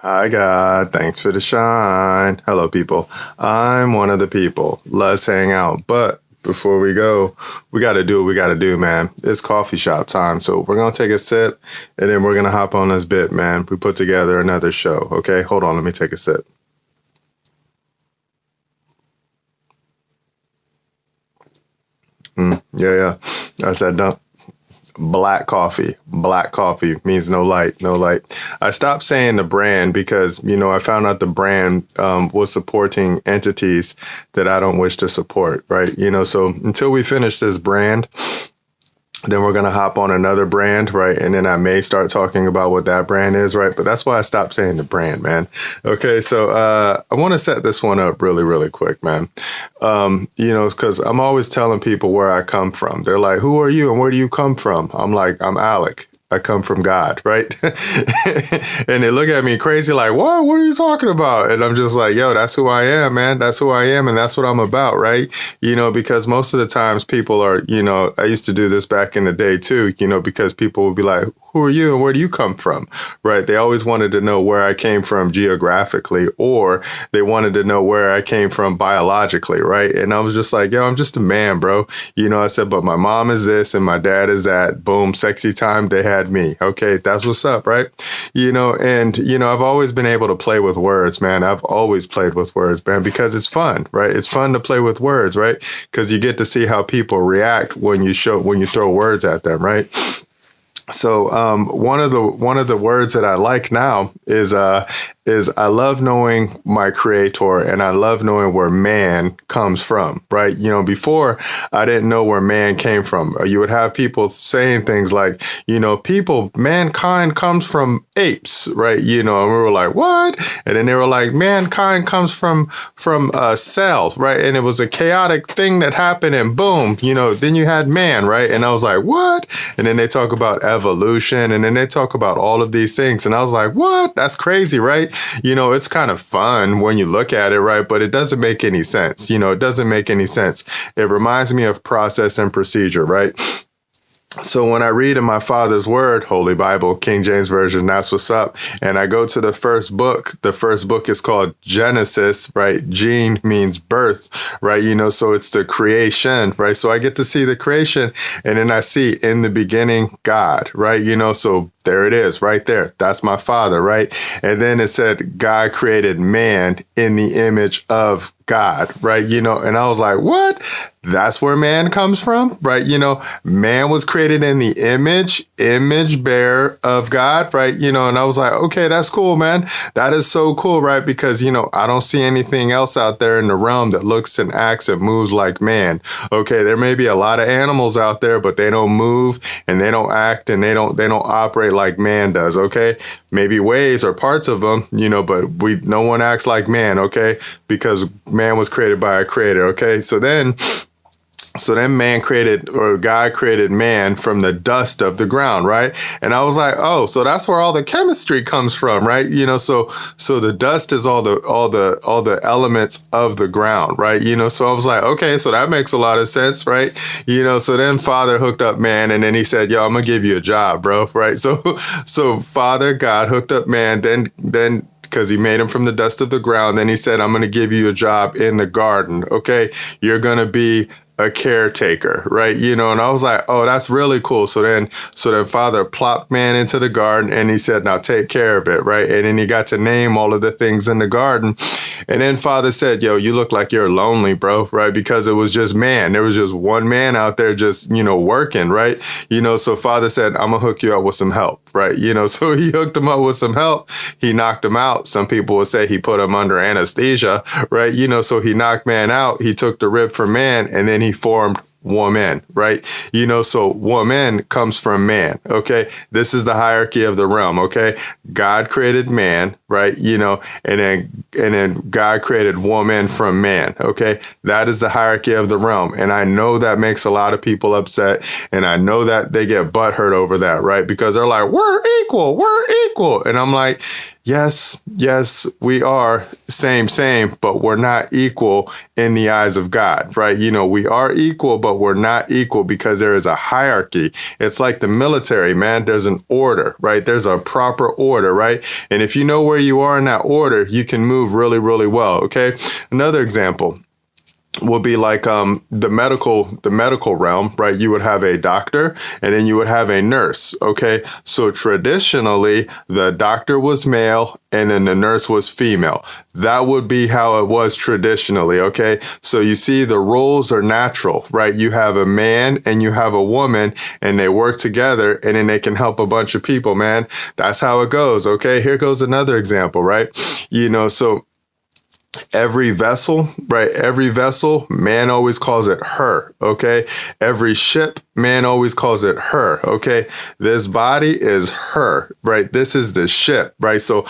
Hi, God. Thanks for the shine. Hello, people. I'm one of the people. Let's hang out. But before we go, we got to do what we got to do, man. It's coffee shop time. So we're going to take a sip and then we're going to hop on this bit, man. We put together another show. Okay. Hold on. Let me take a sip. Yeah. I said, don't. Black coffee. Black coffee means no light, no light. I stopped saying the brand because, I found out the brand was supporting entities that I don't wish to support, right? So until we finish this brand, then we're going to hop on another brand, right? And then I may start talking about what that brand is, right? But that's why I stopped saying the brand, man. Okay, so I want to set this one up really, really quick, man. Because I'm always telling people where I come from. They're like, who are you and where do you come from? I'm like, I'm Alec. I come from God, right? And they look at me crazy like, what are you talking about? And I'm just like, yo, that's who I am, man. That's who I am. And that's what I'm about, right? Because most of the times people are, I used to do this back in the day too, because people would be like, who are you and where do you come from, right? They always wanted to know where I came from geographically, or they wanted to know where I came from biologically, right? And I was just like, yo, I'm just a man, bro. I said, but my mom is this and my dad is that. Boom, sexy time, they had me. Okay, that's what's up, right? I've always been able to play with words, man. I've always played with words, man, because it's fun, right? It's fun to play with words, right? Because you get to see how people react when you throw words at them, right? So one of the words that I like now is I love knowing my creator and I love knowing where man comes from, right? Before I didn't know where man came from. You would have people saying things like, mankind comes from apes, right? And we were like, what? And then they were like, mankind comes from cells, right? And it was a chaotic thing that happened and boom, then you had man, right? And I was like, what? And then they talk about evolution and then they talk about all of these things. And I was like, what? That's crazy, right? It's kind of fun when you look at it, right? But it doesn't make any sense. It doesn't make any sense. It reminds me of process and procedure, right? So when I read in my Father's Word, Holy Bible, King James Version, that's what's up. And I go to the first book. The first book is called Genesis, right? Gene means birth, right? So it's the creation, right? So I get to see the creation and then I see in the beginning, God, right? So there it is right there. That's my Father, right? And then it said God created man in the image of God, right? And I was like, what? That's where man comes from, right? Man was created in the image bearer of God, right? And I was like, okay, that's cool, man. That is so cool, right? Because, I don't see anything else out there in the realm that looks and acts and moves like man. Okay, there may be a lot of animals out there, but they don't move and they don't act and they don't operate like man does. Okay, maybe ways or parts of them, but no one acts like man. Okay, because man was created by a creator. Okay, so then God created man from the dust of the ground, right? And I was like, oh, so that's where all the chemistry comes from, right? So the dust is all the elements of the ground, right? So I was like, okay, so that makes a lot of sense, right? So then Father hooked up man and then he said, yo, I'm gonna give you a job, bro, right? So Father God hooked up man, then because he made him from the dust of the ground. Then he said, I'm going to give you a job in the garden. Okay, you're going to be a caretaker, right? And I was like, oh, that's really cool. So then Father plopped man into the garden and he said, now take care of it, right? And then he got to name all of the things in the garden. And then Father said, yo, you look like you're lonely, bro, right? Because it was just man. There was just one man out there just, working, right? So Father said, I'm gonna hook you up with some help, right? So he hooked him up with some help. He knocked him out. Some people would say he put him under anesthesia, right? So he knocked man out. He took the rib from man and then he formed woman, right? So woman comes from man. Okay. This is the hierarchy of the realm. Okay. God created man, right? And then God created woman from man. Okay. That is the hierarchy of the realm. And I know that makes a lot of people upset. And I know that they get butthurt over that, right? Because they're like, we're equal. And I'm like, Yes, we are same, but we're not equal in the eyes of God, right? We are equal, but we're not equal because there is a hierarchy. It's like the military, man. There's an order, right? There's a proper order, right? And if you know where you are in that order, you can move really, really well, okay? Another example will be like the medical realm, right? You would have a doctor and then you would have a nurse, okay? So traditionally, the doctor was male and then the nurse was female. That would be how it was traditionally, okay? So you see, the roles are natural, right? You have a man and you have a woman and they work together and then they can help a bunch of people, man. That's how it goes, okay? Here goes another example, right? So every vessel, right? Every vessel, man always calls it her, okay? Every ship, man always calls it her, okay? This body is her, right? This is the ship, right? So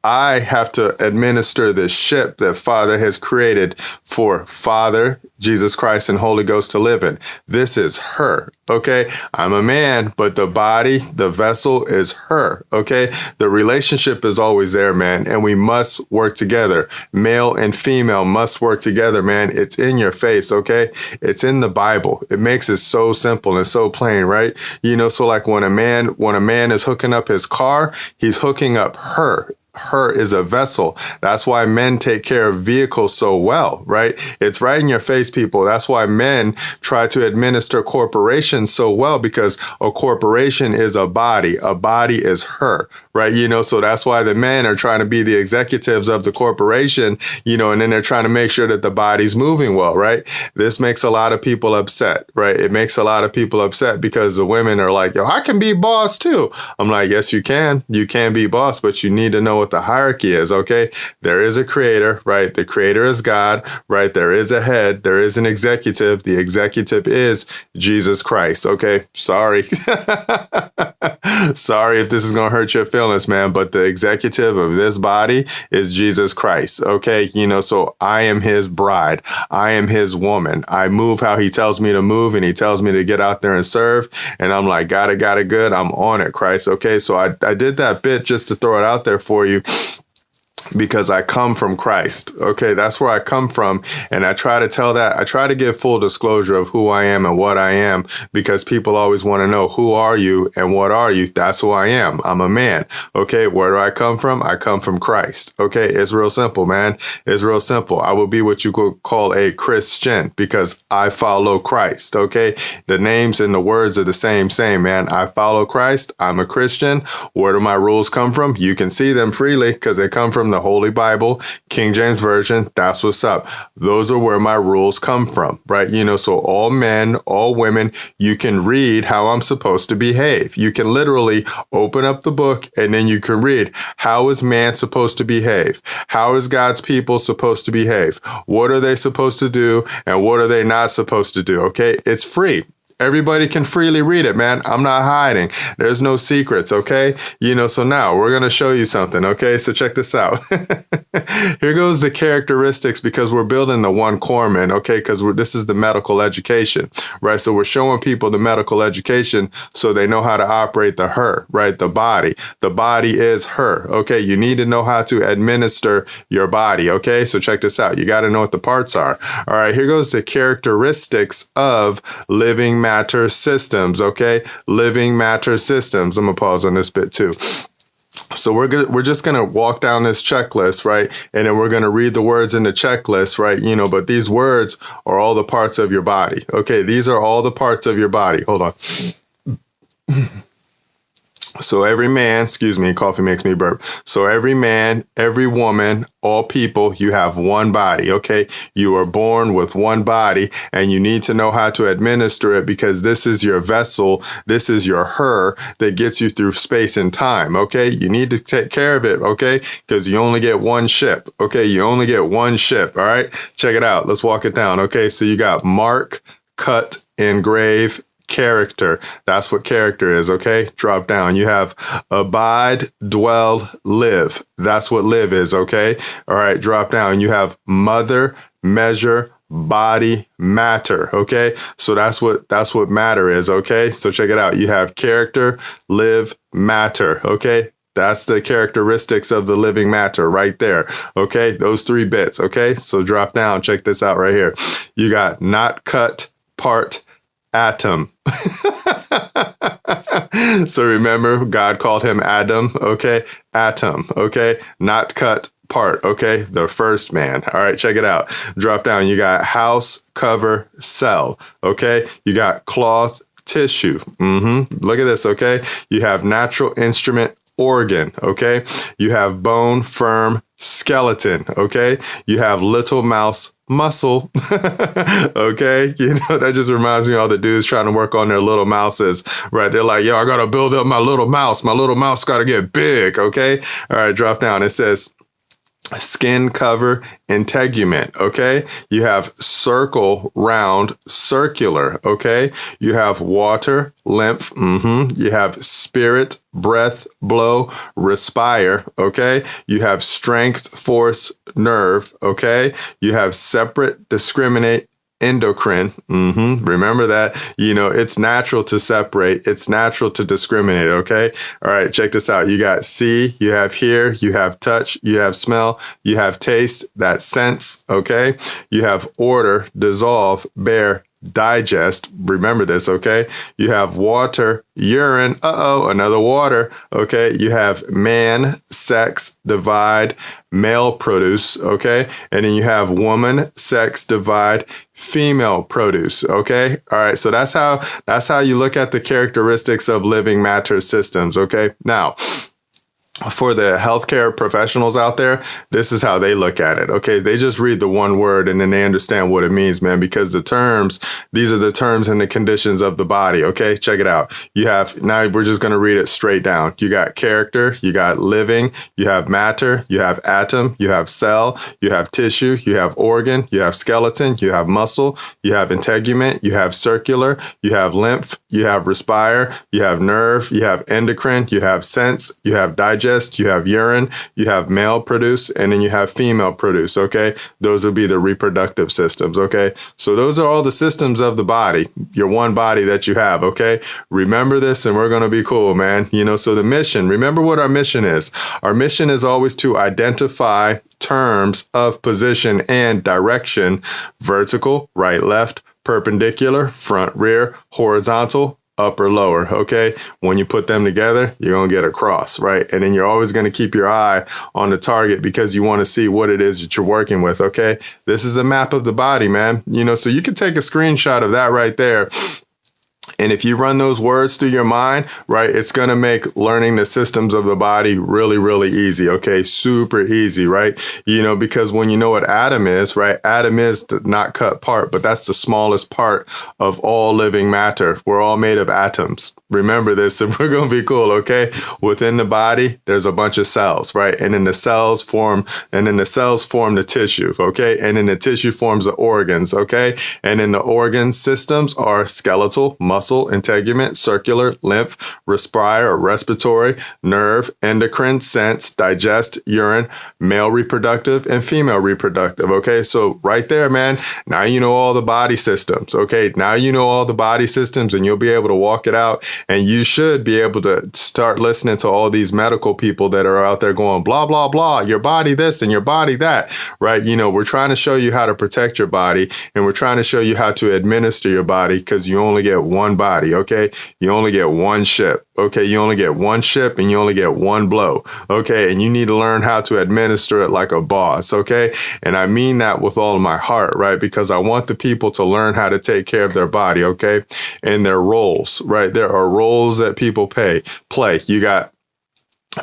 I have to administer the ship that Father has created for Father, Jesus Christ, and Holy Ghost to live in. This is her, okay? I'm a man, but the body, the vessel is her, okay? The relationship is always there, man, and we must work together. Male and female must work together, man. It's in your face, okay? It's in the Bible. It makes it so simple and so plain, right? So like when a man is hooking up his car, he's hooking up her. Her is a vessel. That's why men take care of vehicles so well, right? It's right in your face, people. That's why men try to administer corporations so well, because a corporation is a body. A body is her, right? So that's why the men are trying to be the executives of the corporation, and then they're trying to make sure that the body's moving well, right? This makes a lot of people upset, right? It makes a lot of people upset because the women are like, yo, I can be boss too. I'm like, yes, you can. You can be boss, but you need to know what the hierarchy is, okay? There is a creator, right? The creator is God, right? There is a head, there is an executive. The executive is Jesus Christ, okay? Sorry. Sorry if this is going to hurt your feelings, man, but the executive of this body is Jesus Christ, okay? So I am his bride. I am his woman. I move how he tells me to move, and he tells me to get out there and serve, and I'm like, got it good. I'm on it, Christ, okay? So I did that bit just to throw it out there for you, because I come from Christ. Okay, that's where I come from. And I try to tell that. I try to give full disclosure of who I am and what I am, because people always want to know, who are you and what are you? That's who I am. I'm a man. Okay, where do I come from? I come from Christ. Okay, it's real simple, man. It's real simple. I will be what you could call a Christian because I follow Christ. Okay, the names and the words are the same, man. I follow Christ. I'm a Christian. Where do my rules come from? You can see them freely because they come from the Holy Bible, King James Version. That's what's up. Those are where my rules come from, right? So all men, all women, you can read how I'm supposed to behave. You can literally open up the book and then you can read, how is man supposed to behave? How is God's people supposed to behave? What are they supposed to do and what are they not supposed to do? Okay, it's free. Everybody can freely read it, man. I'm not hiding. There's no secrets, okay? So now we're going to show you something, okay? So check this out. Here goes the characteristics, because we're building the one corpsman, okay? Because this is the medical education, right? So we're showing people the medical education so they know how to operate the her, right? The body. The body is her, okay? You need to know how to administer your body, okay? So check this out. You got to know what the parts are. All right, here goes the characteristics of living matter systems, okay? Living matter systems. I'm gonna pause on this bit too. So we're just gonna walk down this checklist, right? And then we're gonna read the words in the checklist, right? But these words are all the parts of your body. Okay, these are all the parts of your body. Hold on. So every man, excuse me, coffee makes me burp. So every man, every woman, all people, you have one body, okay? You are born with one body and you need to know how to administer it, because this is your vessel. This is your her that gets you through space and time, okay? You need to take care of it, okay? Because you only get one ship, okay? You only get one ship, all right? Check it out. Let's walk it down, okay? So you got mark, cut, engrave, character. That's what character is, okay? Drop down. You have abide, dwell, live. That's what live is, okay? All right, drop down. You have mother, measure, body, matter, okay? So that's what matter is, okay? So check it out. You have character, live, matter, okay? That's the characteristics of the living matter right there. Okay, those 3 bits. Okay, so drop down. Check this out right here. You got not cut, part, atom. So remember, God called him Adam. Okay, atom. Okay, not cut, part. Okay, the first man. All right, check it out. Drop down. You got house, cover, cell. Okay, you got cloth, tissue. Look at this. Okay, you have natural instrument, organ. Okay, you have bone, firm, skeleton. Okay, you have little mouse, muscle. Okay, you know, that just reminds me of all the dudes trying to work on their little mouses, right? They're like, yo, I gotta build up my little mouse. My little mouse gotta get big. Okay, all right, drop down. It says skin, cover, integument. Okay, you have circle, round, circular. Okay, you have water, lymph. You have spirit, breath, blow, respire. Okay, you have strength, force, nerve. Okay, you have separate, discriminate, endocrine. Remember that, you know, it's natural to separate. It's natural to discriminate. Okay. All right. Check this out. You got see, you have hear, you have touch, you have smell, you have taste, that's sense. Okay. You have order, dissolve, bear, digest. Remember this. Okay. You have water, urine. Another water. Okay. You have man, sex, divide, male produce. Okay. And then you have woman, sex, divide, female produce. Okay. All right. So that's how you look at the characteristics of living matter systems. Okay. Now, for the healthcare professionals out there, this is how they look at it. Okay, they just read the one word and then they understand what it means, man, because these are the terms and the conditions of the body. Okay, check it out. You have, now we're just going to read it straight down. You got character, you got living, you have matter, you have atom, you have cell, you have tissue, you have organ, you have skeleton, you have muscle, you have integument, you have circular, you have lymph, you have respire, you have nerve, you have endocrine, you have sense, you have digest, you have urine, you have male produce, and then you have female produce. Okay, those will be the reproductive systems. Okay, so those are all the systems of the body, your one body that you have. Okay, remember this and we're going to be cool, man. You know, so the mission, remember what our mission is. Our mission is always to identify terms of position and direction: vertical, right, left; perpendicular, front, rear; horizontal, upper, lower. Okay, when you put them together, you're gonna get a cross, right? And then you're always gonna keep your eye on the target because you want to see what it is that you're working with. Okay, this is the map of the body, man. You know, so you can take a screenshot of that right there. And if you run those words through your mind, right, it's going to make learning the systems of the body really, really easy. Okay, super easy, right? You know, because when you know what atom is, right, atom is the not cut part, but that's the smallest part of all living matter. We're all made of atoms. Remember this, and we're going to be cool, okay? Within the body, there's a bunch of cells, right? And then the cells form the tissue, okay? And then the tissue forms the organs, okay? And then the organ systems are skeletal, muscle, integument, circular, lymph, respire or respiratory, nerve, endocrine, sense, digest, urine, male reproductive, and female reproductive. Okay, so right there, man, now you know all the body systems. Okay, now you know all the body systems and you'll be able to walk it out, and you should be able to start listening to all these medical people that are out there going blah, blah, blah, your body this and your body that, right? You know, we're trying to show you how to protect your body, and we're trying to show you how to administer your body, because you only get one body. Okay, you only get one ship. Okay, you only get one ship and you only get one blow. Okay, and you need to learn how to administer it like a boss. Okay, and I mean that with all of my heart, right? Because I want the people to learn how to take care of their body. Okay, and their roles, right? There are roles that people play. You got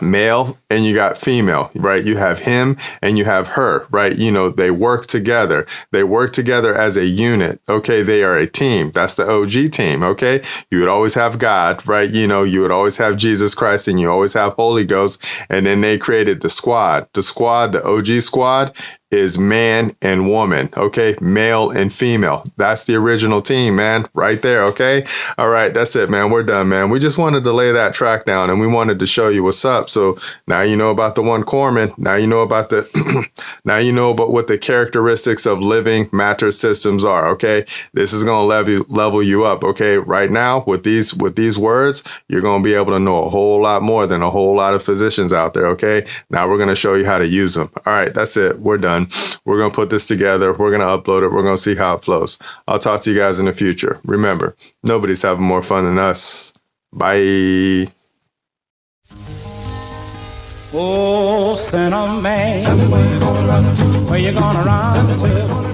male and you got female, right? You have him and you have her, right? You know, they work together. They work together as a unit. Okay, they are a team. That's the OG team. Okay, you would always have God, right? You know, you would always have Jesus Christ, and you always have Holy Ghost. And then they created the squad, the OG squad. is man and woman, okay? Male and female. That's the original team, man, right there, okay? All right, that's it, man. We're done, man. We just wanted to lay that track down, and we wanted to show you what's up. So now you know about the one Corman. Now you know about the now you know about what the characteristics of living matter systems are, okay? This is going to level you up, okay? Right now, with these words, you're going to be able to know a whole lot more than a whole lot of physicians out there, okay? Now we're going to show you how to use them. All right, that's it. We're done. We're going to put this together. We're going to upload it. We're going to see how it flows. I'll talk to you guys in the future. Remember, nobody's having more fun than us. Bye. Oh, sinner man, where you gonna run to?